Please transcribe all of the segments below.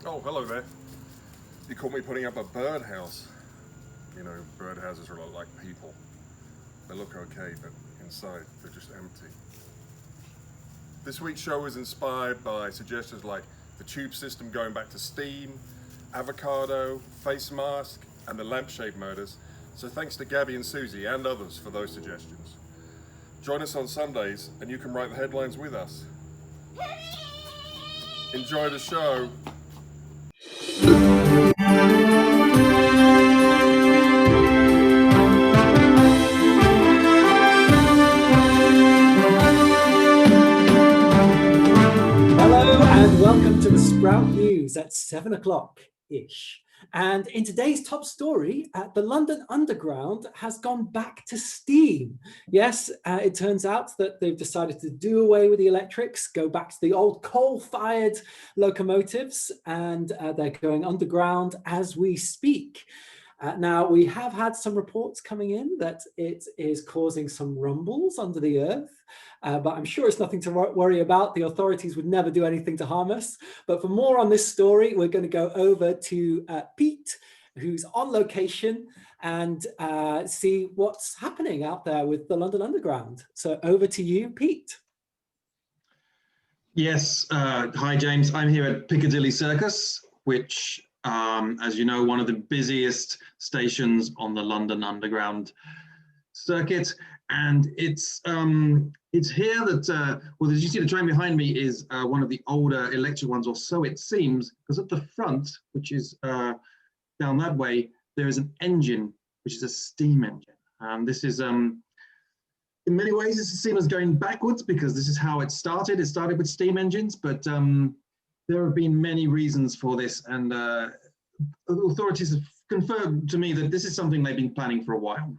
Oh, hello there. You caught me putting up a birdhouse. You know, birdhouses are a lot like people. They look okay, but inside they're just empty. This week's show is inspired by suggestions like the tube system going back to steam, avocado, face mask, and the lampshade murders. So thanks to Gabby and Susie and others for those suggestions. Join us on Sundays and you can write the headlines with us. Enjoy the show. Hello and welcome to the Sprout News at 7 o'clock-ish. And in today's top story, the London Underground has gone back to steam. Yes, it turns out that they've decided to do away with the electrics, go back to the old coal-fired locomotives, and they're going underground as we speak. Now, we have had some reports coming in that it is causing some rumbles under the earth, but I'm sure it's nothing to worry about. The authorities would never do anything to harm us. But for more on this story, we're going to go over to Pete, who's on location, and see what's happening out there with the London Underground. So over to you, Pete. Yes, hi James. I'm here at Piccadilly Circus, which, as you know, one of the busiest stations on the London Underground circuit, and it's here that well, as you see, the train behind me is one of the older electric ones, or so it seems, because at the front, which is down that way, there is an engine, which is a steam engine. This is in many ways it's seen as going backwards because this is how it started. It started with steam engines, but there have been many reasons for this, and authorities have confirmed to me that this is something they've been planning for a while.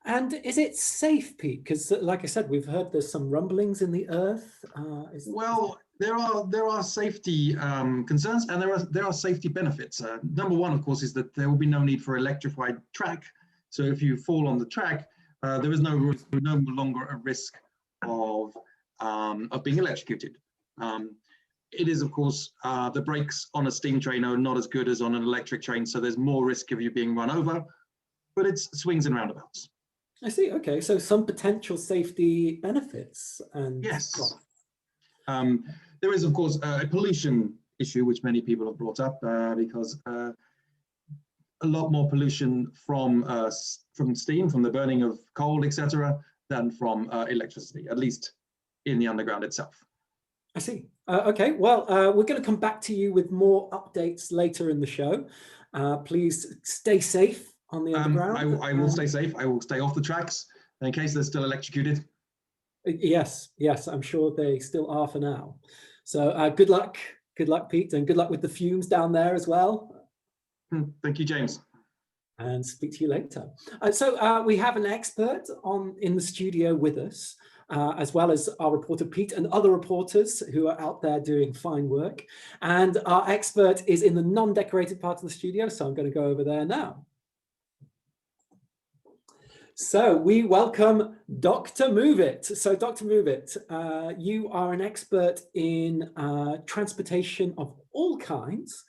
And is it safe, Pete? Because, like I said, we've heard there's some rumblings in the earth. Well, there are safety concerns, and there are safety benefits. Number one, of course, is that there will be no need for electrified track. So if you fall on the track, there is no longer a risk of being electrocuted. It is, of course, the brakes on a steam train are not as good as on an electric train, so there's more risk of you being run over, but it's swings and roundabouts. I see. Okay, so some potential safety benefits. And yes, there is, of course, a pollution issue which many people have brought up because a lot more pollution from steam, from the burning of coal, etc., than from electricity, at least in the underground itself. I see. Okay, well, we're going to come back to you with more updates later in the show. Please stay safe on the underground. I will stay safe. I will stay off the tracks in case they're still electrocuted. Yes, I'm sure they still are for now. So good luck, Pete, and good luck with the fumes down there as well. Thank you, James. And speak to you later. So we have an expert in the studio with us, as well as our reporter Pete and other reporters who are out there doing fine work. And our expert is in the non-decorated part of the studio, so I'm going to go over there now. So we welcome Dr. Move It. So Dr. Move It, you are an expert in transportation of all kinds,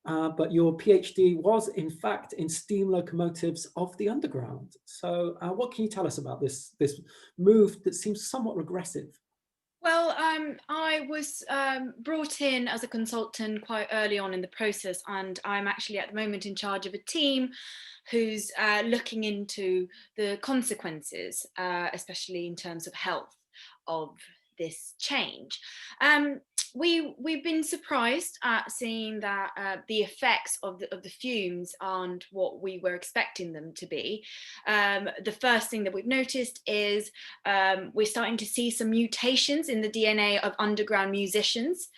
but your PhD was in fact in steam locomotives of the underground. So what can you tell us about this move that seems somewhat regressive? Well, I was brought in as a consultant quite early on in the process, and I'm actually at the moment in charge of a team who's looking into the consequences, especially in terms of health, of this change. We've been surprised at seeing that the effects of the fumes aren't what we were expecting them to be. The first thing that we've noticed is we're starting to see some mutations in the DNA of underground musicians,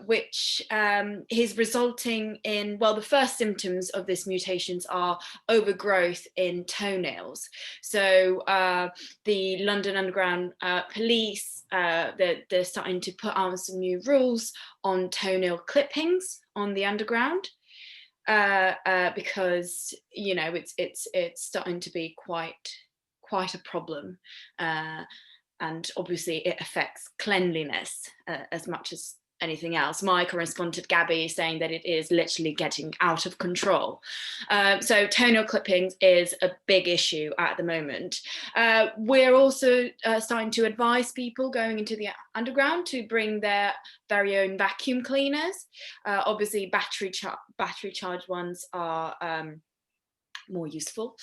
which is resulting in, well, the first symptoms of this mutations are overgrowth in toenails. So the London Underground police, they're starting to put on some new rules on toenail clippings on the underground, because, you know, it's starting to be quite a problem. And obviously it affects cleanliness as much as anything else. My correspondent Gabby is saying that it is literally getting out of control. So toenail clippings is a big issue at the moment. We're also starting to advise people going into the underground to bring their very own vacuum cleaners. Obviously battery charged ones are more useful,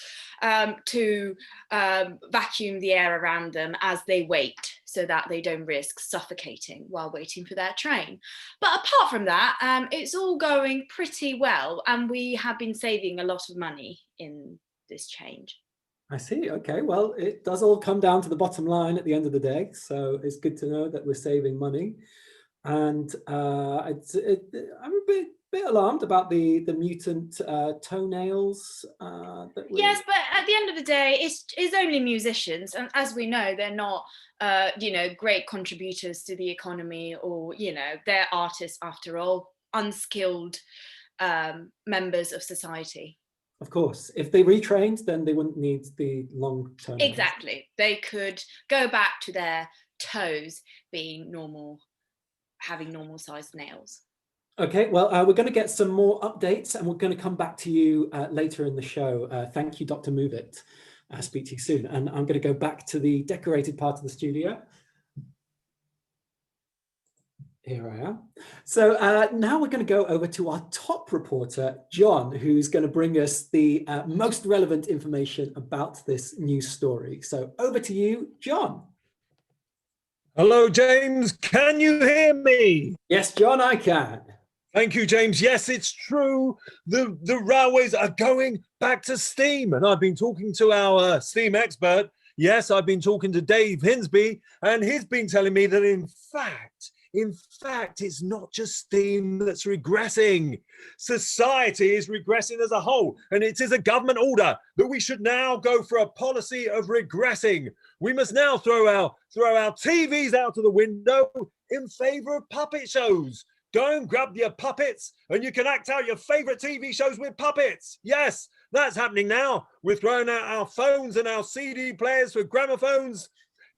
to vacuum the air around them as they wait, so that they don't risk suffocating while waiting for their train. But apart from that, it's all going pretty well, and we have been saving a lot of money in this change. I see. Okay, well, it does all come down to the bottom line at the end of the day, so it's good to know that we're saving money. And I'm a bit alarmed about the mutant toenails. Yes, but at the end of the day, it's only musicians, and as we know, they're not great contributors to the economy, or they're artists after all, unskilled members of society. Of course, if they retrained, then they wouldn't need the long toenails. Exactly, they could go back to their toes being normal, having normal sized nails. Okay, well, we're going to get some more updates, and we're going to come back to you later in the show. Thank you, Dr. Move It. I'll speak to you soon. And I'm going to go back to the decorated part of the studio. Here I am. So now we're going to go over to our top reporter, John, who's going to bring us the most relevant information about this news story. So over to you, John. Hello, James. Can you hear me? Yes, John, I can. Thank you, James. Yes, it's true. The railways are going back to steam. And I've been talking to our steam expert. Yes, I've been talking to Dave Hinsby, and he's been telling me that in fact, it's not just steam that's regressing. Society is regressing as a whole, and it is a government order that we should now go for a policy of regressing. We must now throw our TVs out of the window in favor of puppet shows. Go and grab your puppets, and you can act out your favorite TV shows with puppets. Yes, that's happening now. We're throwing out our phones and our CD players for gramophones.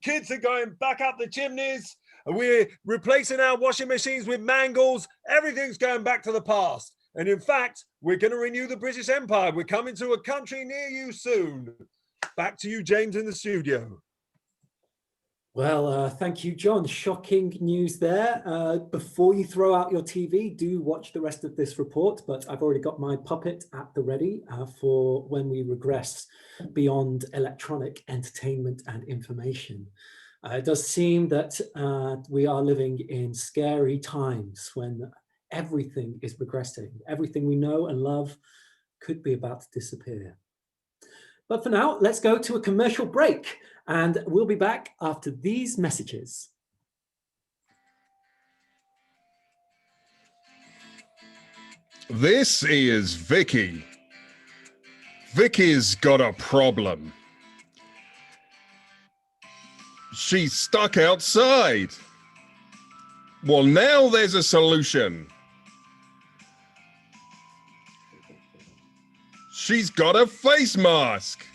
Kids are going back up the chimneys. We're replacing our washing machines with mangles. Everything's going back to the past. And in fact, we're going to renew the British Empire. We're coming to a country near you soon. Back to you, James, in the studio. Well, thank you, John. Shocking news there. Before you throw out your TV, do watch the rest of this report, but I've already got my puppet at the ready for when we regress beyond electronic entertainment and information. It does seem that we are living in scary times when everything is regressing. Everything we know and love could be about to disappear. But for now, let's go to a commercial break, and we'll be back after these messages. This is Vicky. Vicky's got a problem. She's stuck outside. Well, now there's a solution. She's got a face mask.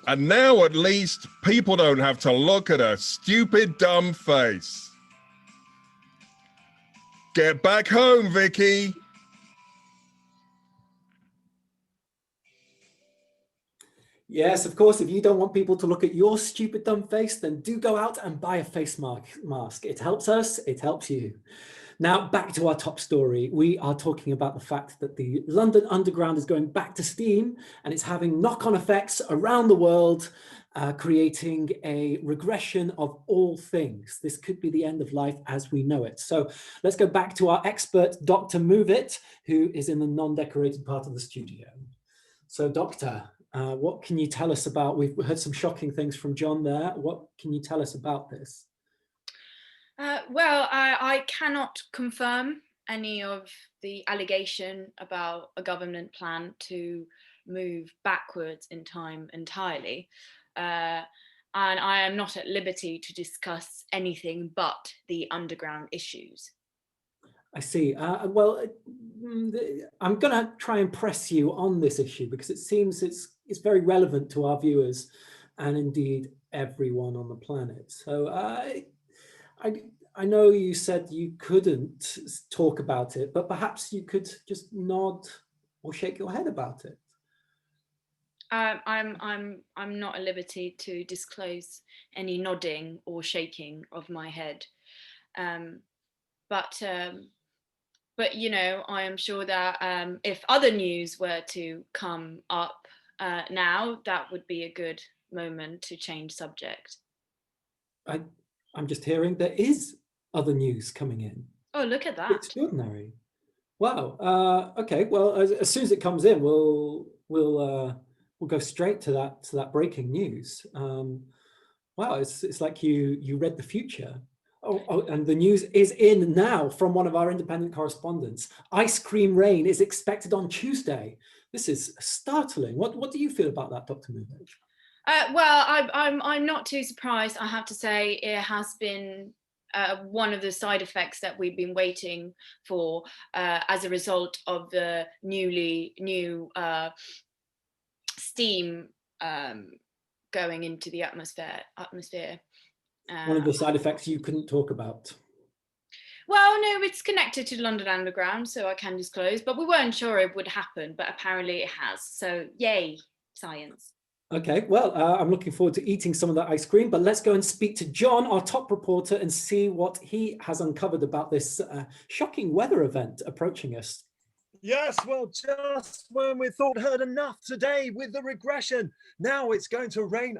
And now at least people don't have to look at her stupid, dumb face. Get back home, Vicky. Yes, of course, if you don't want people to look at your stupid, dumb face, then do go out and buy a face mask. It helps us, it helps you. Now, back to our top story. We are talking about the fact that the London Underground is going back to steam, and it's having knock-on effects around the world, creating a regression of all things. This could be the end of life as we know it. So let's go back to our expert, Dr. Move It, who is in the non-decorated part of the studio. So, Doctor, what can you tell us about, we've heard some shocking things from John there. What can you tell us about this? Well, I cannot confirm any of the allegation about a government plan to move backwards in time entirely. And I am not at liberty to discuss anything but the underground issues. I see. Well, I'm going to try and press you on this issue because it seems it's very relevant to our viewers and indeed everyone on the planet. So I know you said you couldn't talk about it, but perhaps you could just nod or shake your head about it. I'm not at liberty to disclose any nodding or shaking of my head, but you know, I am sure that if other news were to come up now, that would be a good moment to change subject. I'm just hearing there is other news coming in. Oh, look at that! Extraordinary. Wow. Okay. Well, as soon as it comes in, we'll go straight to that breaking news. Wow, it's like you read the future. Oh, and the news is in now from one of our independent correspondents. Ice cream rain is expected on Tuesday. This is startling. What do you feel about that, Dr. Movich? Well, I'm not too surprised. I have to say, it has been one of the side effects that we've been waiting for as a result of the new steam going into the atmosphere. One of the side effects you couldn't talk about. Well, no, it's connected to the London Underground, so I can disclose, but we weren't sure it would happen, but apparently it has. So yay, science. Okay, well, I'm looking forward to eating some of that ice cream, but let's go and speak to John, our top reporter, and see what he has uncovered about this shocking weather event approaching us. Yes, well, just when we thought heard enough today with the regression, now it's going to rain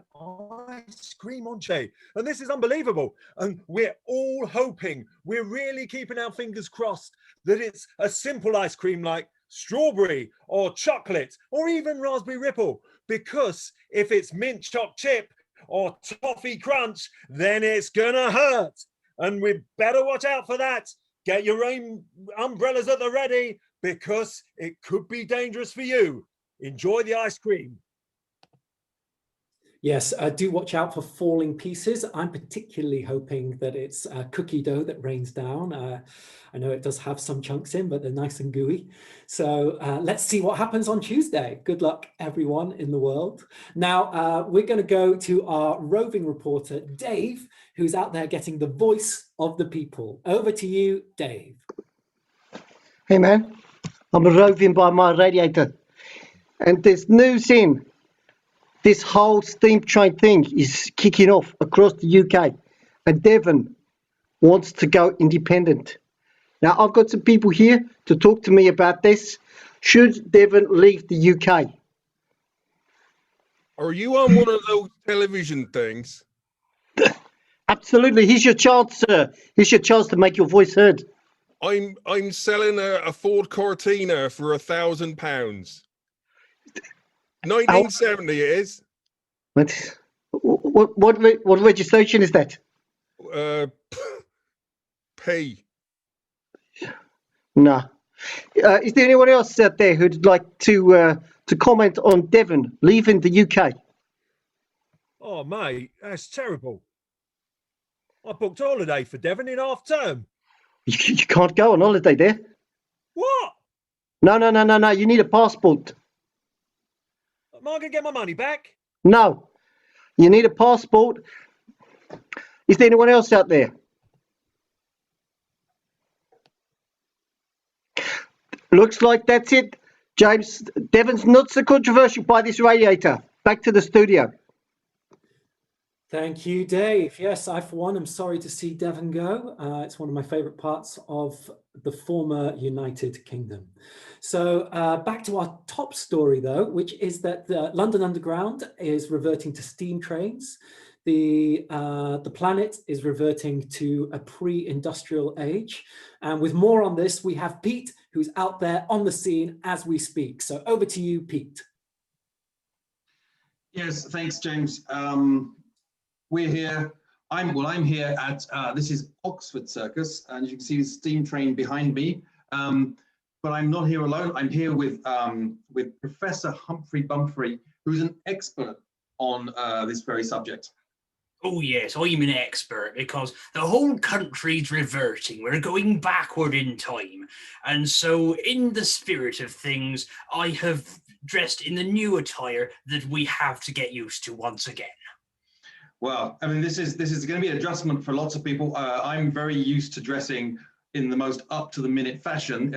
ice cream on Tuesday. And this is unbelievable. And we're all hoping, we're really keeping our fingers crossed that it's a simple ice cream like strawberry or chocolate or even raspberry ripple. Because if it's mint choc chip or toffee crunch, then it's gonna hurt. And we better watch out for that. Get your rain umbrellas at the ready, because it could be dangerous for you. Enjoy the ice cream. Yes, do watch out for falling pieces. I'm particularly hoping that it's cookie dough that rains down. I know it does have some chunks in, but they're nice and gooey. So let's see what happens on Tuesday. Good luck, everyone in the world. Now, we're going to go to our roving reporter, Dave, who's out there getting the voice of the people. Over to you, Dave. Hey, man. I'm roving by my radiator. And there's news in. This whole steam train thing is kicking off across the UK, and Devon wants to go independent. Now, I've got some people here to talk to me about this. Should Devon leave the UK? Are you on one of those television things? Absolutely. Here's your chance, sir. Here's your chance to make your voice heard. I'm selling a Ford Cortina for £1,000. 1970 it is. What registration is that? P. No. Is there anyone else out there who'd like to comment on Devon leaving the UK? Oh, mate, that's terrible. I booked a holiday for Devon in half term. You can't go on holiday there. What? No. You need a passport. Am I going to get my money back? No. You need a passport. Is there anyone else out there? Looks like that's it. James, Devon's not so controversial by this radiator. Back to the studio. Thank you, Dave. Yes, I, for one, am sorry to see Devon go. It's one of my favourite parts of the former United Kingdom. So back to our top story, though, which is that the London Underground is reverting to steam trains. The planet is reverting to a pre-industrial age. And with more on this, we have Pete, who's out there on the scene as we speak. So over to you, Pete. Yes, thanks, James. We're here. I'm here at this is Oxford Circus, and as you can see the steam train behind me. But I'm not here alone. I'm here with Professor Humphrey Bumfrey, who's an expert on this very subject. Oh yes, I'm an expert because the whole country's reverting. We're going backward in time. And so in the spirit of things, I have dressed in the new attire that we have to get used to once again. Well, I mean, this is going to be an adjustment for lots of people. I'm very used to dressing in the most up-to-the-minute fashion.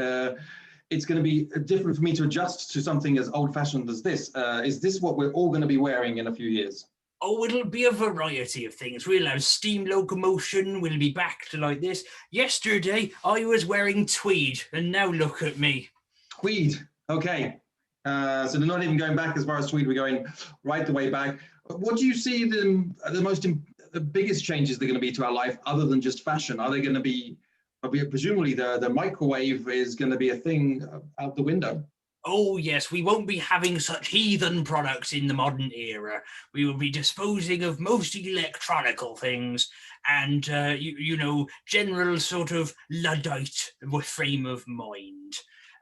It's going to be different for me to adjust to something as old-fashioned as this. Is this what we're all going to be wearing in a few years? Oh, it'll be a variety of things. We'll have steam locomotion. We'll be back to like this. Yesterday, I was wearing tweed, and now look at me. Tweed. Okay. So they're not even going back as far as tweed. We're going right the way back. What do you see the biggest changes they're going to be to our life, other than just fashion? Are they going to be? Presumably, the microwave is going to be a thing out the window. Oh yes, we won't be having such heathen products in the modern era. We will be disposing of most electronical things and, you know, general sort of Luddite frame of mind.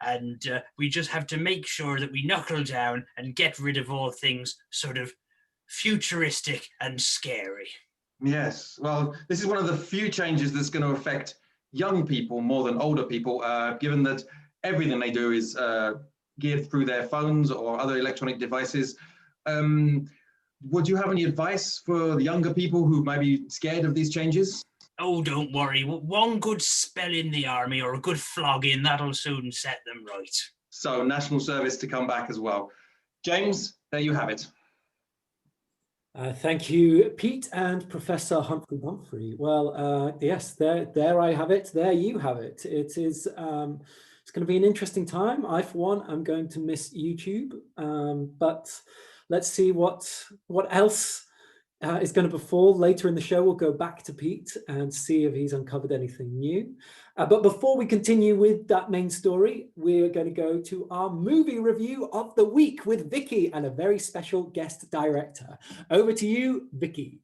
And we just have to make sure that we knuckle down and get rid of all things sort of futuristic and scary. Yes, well, this is one of the few changes that's going to affect young people more than older people, given that everything they do is geared through their phones or other electronic devices. Would you have any advice for the younger people who might be scared of these changes? Oh, don't worry. One good spell in the army or a good flogging, that'll soon set them right. So, national service to come back as well. James, there you have it. Thank you, Pete and Professor Humphrey. Well, yes, there I have it. There you have it. It is. It's going to be an interesting time. I, for one, am going to miss YouTube. But let's see what else is going to befall. Later in the show, we'll go back to Pete and see if he's uncovered anything new. But before we continue with that main story, we're going to go to our movie review of the week with Vicky and a very special guest director. Over to you, Vicky.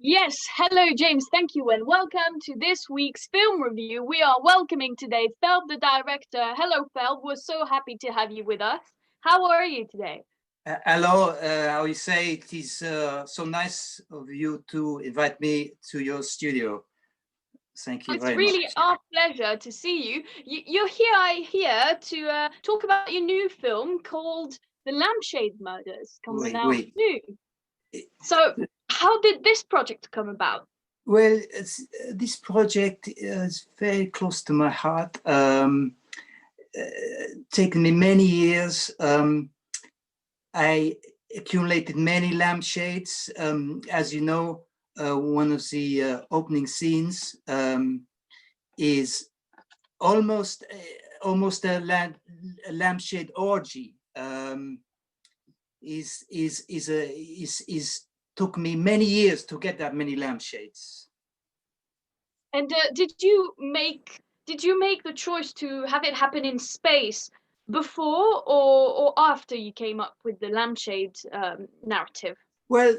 Yes, hello James, thank you and welcome to this week's film review. We are welcoming today Felb the director. Hello Felb, we're so happy to have you with us. How are you today? Hello, I will say it is so nice of you to invite me to your studio. Thank you very much. It's really our pleasure to see you. You're here to talk about your new film called The Lampshade Murders, coming out soon. So, how did this project come about? Well, this project is very close to my heart. Taken me many years. I accumulated many lampshades. As you know, one of the opening scenes is almost a lampshade orgy. Took me many years to get that many lampshades. And did you make the choice to have it happen in space before or after you came up with the lampshade narrative? Well,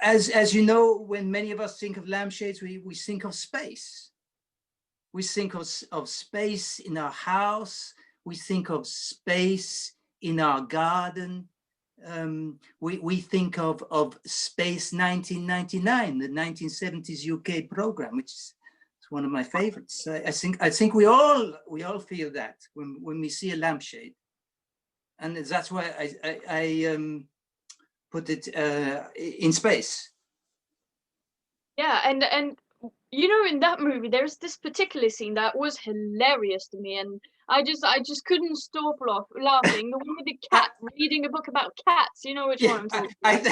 as you know, when many of us think of lampshades, we think of space. We think of space in our house. We think of space in our garden. We think of Space 1999, the 1970s UK program, which is one of my favorites. I think we all feel that when we see a lampshade, and that's why I put it in space. Yeah, and you know, in that movie, there's this particular scene that was hilarious to me, and I just couldn't stop laughing. The one with the cat reading a book about cats. You know which one I'm talking about.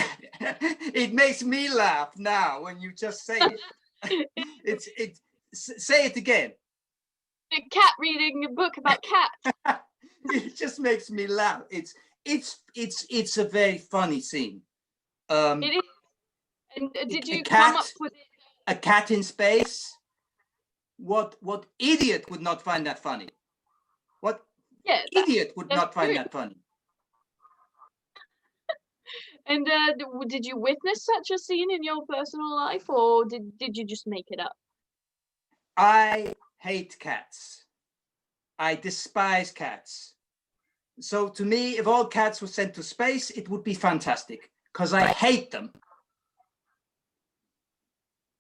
It makes me laugh now when you just say it. Say it again. The cat reading a book about cats. It just makes me laugh. It's a very funny scene. It is. And did you come up with it? A cat in space? What idiot would not find that funny? What idiot would not find that funny? And did you witness such a scene in your personal life, or did you just make it up? I hate cats. I despise cats. So to me, if all cats were sent to space, it would be fantastic, because I hate them.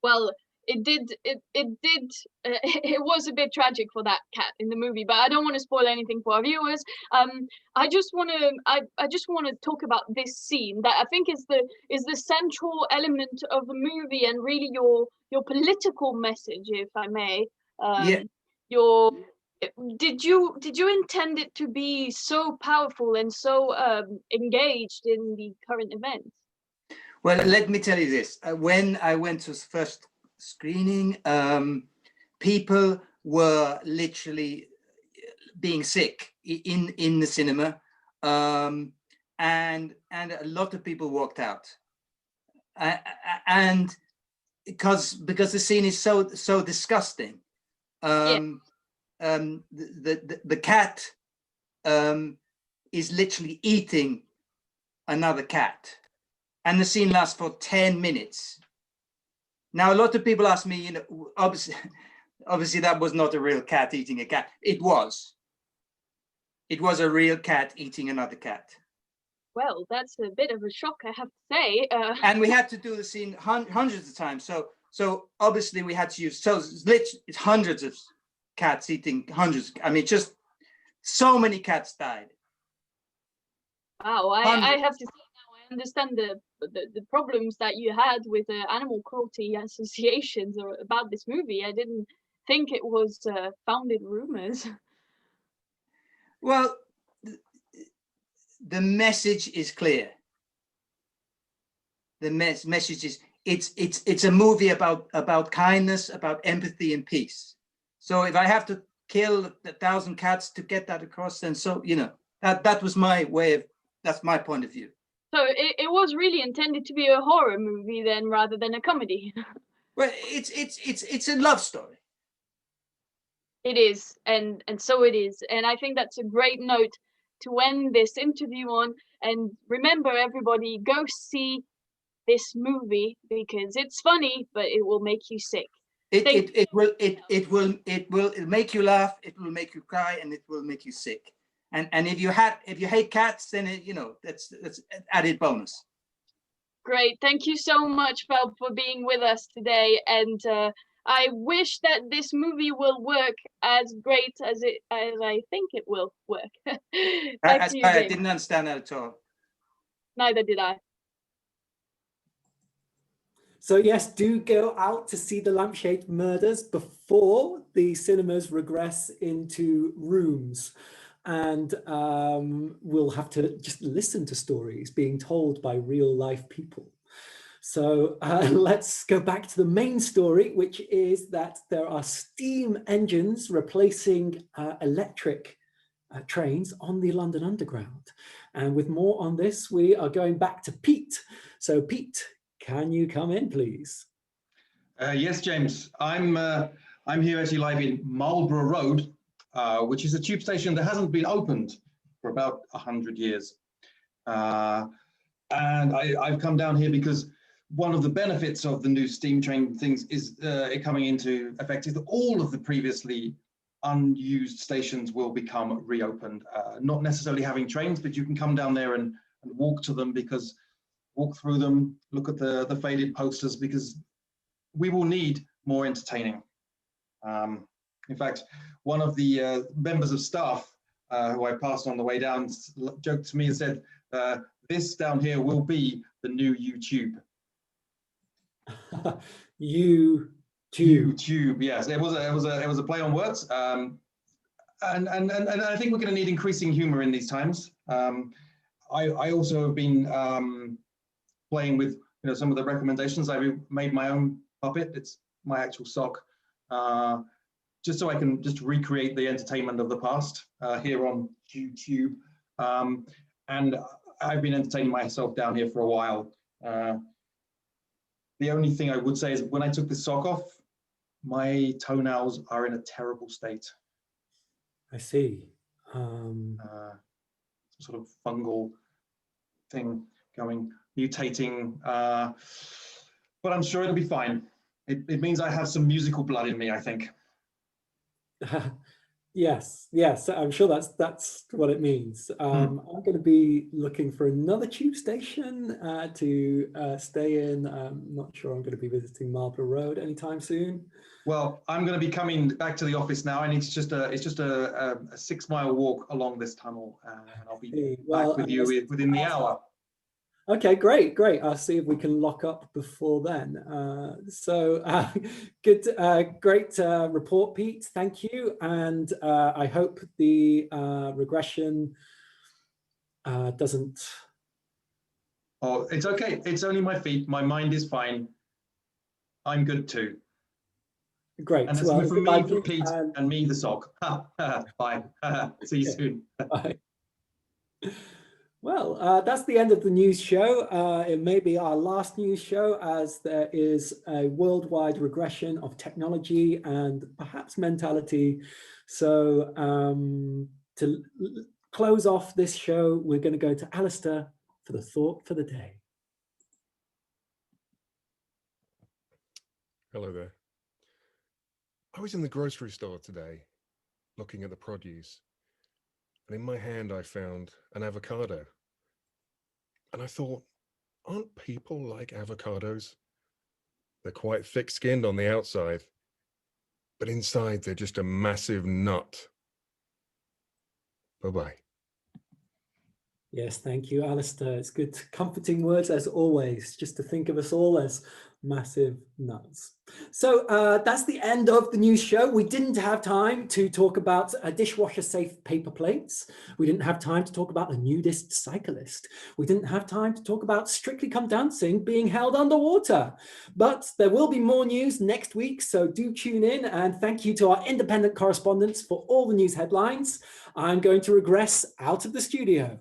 Well, it was a bit tragic for that cat in the movie, but I don't want to spoil anything for our viewers. I just want to talk about this scene that I think is the central element of the movie, and really your political message, if I may. Yeah. Your did you intend it to be so powerful and so engaged in the current events? Well, let me tell you this. When I went to the first screening, people were literally being sick in the cinema, and a lot of people walked out, and because the scene is so disgusting. The cat is literally eating another cat, and the scene lasts for 10 minutes. Now, a lot of people ask me, you know, obviously that was not a real cat eating a cat. It was a real cat eating another cat. Well, that's a bit of a shock, I have to say. And we had to do the scene hundreds of times. So obviously we had to use, so it's hundreds of cats eating hundreds. I mean, just so many cats died. Wow, I have to say now I understand the problems that you had with the animal cruelty associations about this movie. I didn't think it was founded rumors. Well, the message is clear. The message is it's a movie about kindness, about empathy and peace. So if I have to kill 1,000 cats to get that across, then so, you know, that was my way of, that's my point of view. So it was really intended to be a horror movie then, rather than a comedy. Well, it's a love story. It is, and so it is. And I think that's a great note to end this interview on. And remember, everybody, go see this movie because it's funny, but it will make you sick. It will make you laugh, it will make you cry, and it will make you sick. And if you hate cats, then you know, that's added bonus. Great, thank you so much, Fel, for being with us today. And I wish that this movie will work as great as I think it will work. I didn't understand that at all. Neither did I. So yes, do go out to see the Lampshade Murders before the cinemas regress into rooms. And we'll have to just listen to stories being told by real life people. So let's go back to the main story, which is that there are steam engines replacing electric trains on the London Underground. And with more on this, we are going back to Pete. So Pete, can you come in, please? Yes, James. I'm here actually live in Marlborough Road, which is a tube station that hasn't been opened for about 100 years. And I've come down here because one of the benefits of the new steam train things is it coming into effect is that all of the previously unused stations will become reopened. Not necessarily having trains, but you can come down there and walk to them, because walk through them, look at the faded posters, because we will need more entertaining. In fact, one of the members of staff who I passed on the way down joked to me and said, this down here will be the new YouTube. YouTube, yes. It was a play on words. And I think we're going to need increasing humor in these times. I also have been playing with some of the recommendations. I've made my own puppet. It's my actual sock, just so I can just recreate the entertainment of the past here on YouTube. And I've been entertaining myself down here for a while. The only thing I would say is when I took this sock off, my toenails are in a terrible state. I see. Some sort of fungal thing going, mutating, but I'm sure it'll be fine. It means I have some musical blood in me, I think. Yes, yes, I'm sure that's what it means. I'm going to be looking for another tube station to stay in. I'm not sure I'm going to be visiting Marlborough Road anytime soon. Well, I'm going to be coming back to the office now, and it's just a 6-mile walk along this tunnel, and I'll be back with you within the hour. Okay, great. I'll see if we can lock up before then. Good, great report, Pete. Thank you. And I hope the regression doesn't. Oh, it's okay. It's only my feet. My mind is fine. I'm good too. Great. And that's for me, for Pete, and me, the sock. Bye. See you soon. Bye. Well, that's the end of the news show. It may be our last news show, as there is a worldwide regression of technology and perhaps mentality. So to close off this show, we're going to go to Alistair for the thought for the day. Hello there. I was in the grocery store today looking at the produce, and in my hand I found an avocado. And I thought, aren't people like avocados? They're quite thick-skinned on the outside, but inside they're just a massive nut. Bye-bye. Yes, thank you, Alistair. It's good, comforting words as always, just to think of us all as massive nuts. So that's the end of the news show. We didn't have time to talk about dishwasher safe paper plates. We didn't have time to talk about the nudist cyclist. We didn't have time to talk about Strictly Come Dancing being held underwater. But there will be more news next week, so do tune in, and thank you to our independent correspondents for all the news headlines. I'm going to regress out of the studio.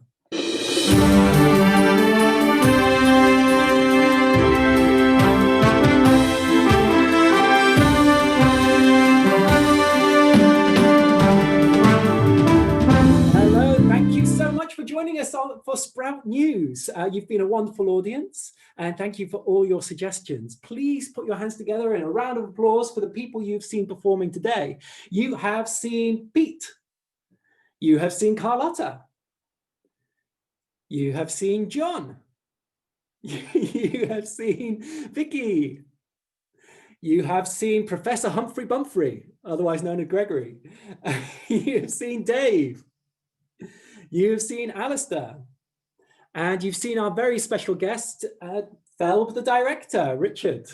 Hello, thank you so much for joining us for Sprout News. You've been a wonderful audience, and thank you for all your suggestions. Please put your hands together in a round of applause for the people you've seen performing today. You have seen Pete. You have seen Carlotta. You have seen John. You have seen Vicky. You have seen Professor Humphrey Bumfrey, otherwise known as Gregory. You have seen Dave. You have seen Alistair. And you've seen our very special guest, Felb, the director, Richard.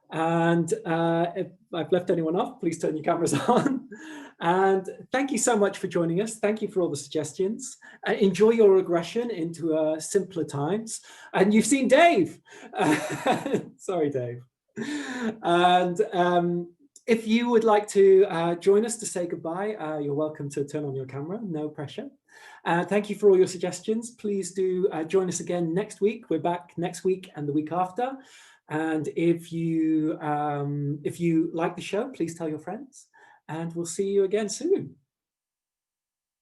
And if I've left anyone off, please turn your cameras on. And thank you so much for joining us. Thank you for all the suggestions. Enjoy your regression into simpler times. And you've seen Dave. Sorry, Dave. And if you would like to join us to say goodbye, you're welcome to turn on your camera, no pressure. Thank you for all your suggestions. Please do join us again next week. We're back next week and the week after. And if you like the show, please tell your friends, and we'll see you again soon.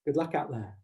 Good luck out there.